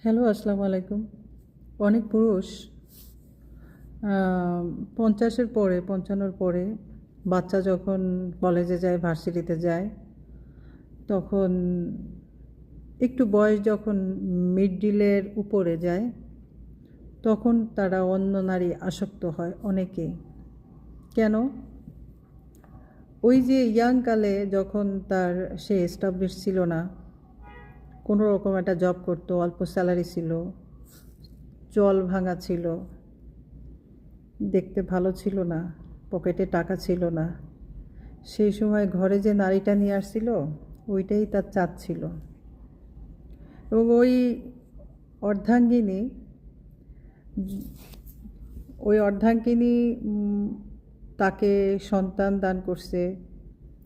Hello, আসসালামু আলাইকুম। অনেক পুরুষ ৫০-এর পরে ৫৫-র পরে বাচ্চা যখন কলেজে যায়, ভার্সিটিতে যায়, তখন একটু বয়স যখন মিডডিলের উপরে যায়, তখন তারা অন্য নারী আসক্ত হয় অনেকেই। কেন? ওই যে ইয়াং কালে যখন সে এস্টাবলিশ ছিল না, কোনো রকম একটা জব করতো, অল্প স্যালারি ছিল, চল ভাঙা ছিল, দেখতে ভালো ছিল না, পকেটে টাকা ছিল না, সেই সময় ঘরে যে নারীটা নিয়ে আসছিল ওইটাই তার চাঁদ ছিল। এবং অর্ধাঙ্গিনী ওই অর্ধাঙ্গিনী তাকে সন্তান দান করছে,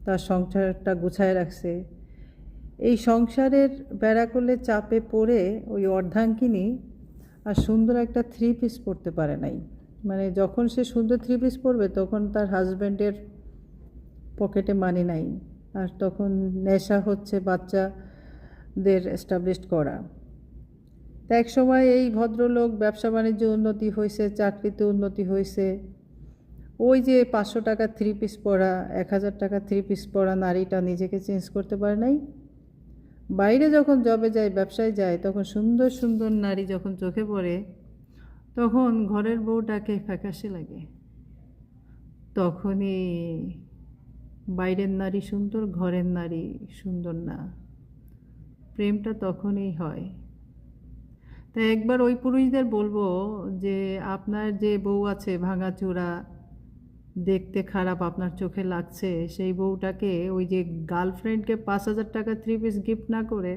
তার সংসারটা গুছায় রাখছে। এই সংসারের ব্যারাকলে চাপে পড়ে ওই অর্ধাঙ্গিনী আর সুন্দর একটা 3 পিস পরতে পারে নাই। মানে যখন সে সুন্দর 3 পিস পরবে তখন তার হাজব্যান্ডের পকেটে মানি নাই, আর তখন নেশা হচ্ছে বাচ্চাদের এস্টাবলিশড করা। তা এক সময় এই ভদ্রলোক ব্যবসা বাণিজ্যে উন্নতি হয়েছে, চাকরিতে উন্নতি হয়েছে, ওই যে 500 টাকা 3 পিস পরা, 1000 টাকা 3 পিস পরা নারীটা নিজেকে চেঞ্জ করতে পারে নাই। বাইরে যখন জবে যায়, ব্যবসায় যায়, তখন সুন্দর সুন্দর নারী যখন চোখে পড়ে, তখন ঘরের বউটাকে ফ্যাকাশে লাগে। তখনই বাইরের নারী সুন্দর, ঘরের নারী সুন্দর না। প্রেমটা তখনই হয়। তাই একবার ওই পুরুষদের বলবো যে আপনার যে বউ আছে ভাঙাচোরা, দেখতে খারাপ, আপনার চোখে লাগছে, সেই বউটাকে ওই যে গার্লফ্রেন্ডকে 5,000 টাকা 3 পিস গিফট না করে,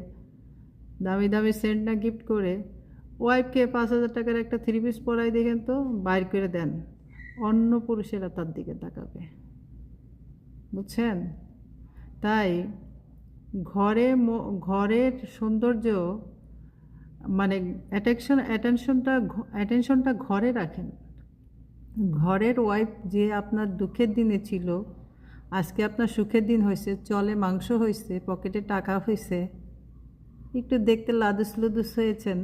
দামি দামি সেন্ট না গিফট করে, ওয়াইফকে 5,000 টাকার একটা 3 পিস পরাই দেখেন তো, বাইর করে দেন, অন্য পুরুষেরা তার দিকে তাকাবে। বুঝছেন? তাই ঘরের সৌন্দর্য, মানে অ্যাটেনশনটা ঘরে রাখেন। ঘরের ওয়াইফ যে আপনার দুঃখের দিনে ছিল, আজকে আপনার সুখের দিন হয়েছে, চলে মাংস হয়েছে, পকেটে টাকা হয়েছে, একটু দেখতে লাদুস লুদুস হয়েছেন,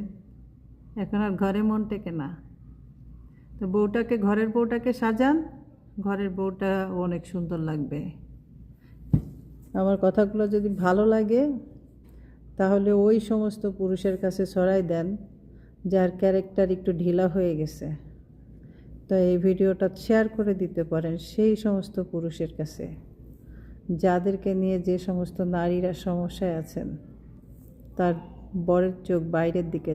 এখন আর ঘরে মন টেকে না। তো ঘরের বউটাকে সাজান, ঘরের বউটা অনেক সুন্দর লাগবে। আমার কথাগুলো যদি ভালো লাগে তাহলে ওই সমস্ত পুরুষের কাছে ছড়াই দেন যার ক্যারেক্টার একটু ঢিলা হয়ে গেছে। তো এই ভিডিওটা শেয়ার করে দিতে পারেন সেই সমস্ত পুরুষের কাছে যাদেরকে নিয়ে যে সমস্ত নারীরা সমস্যায় আছেন, তার বরের চোখ বাইরের দিকে।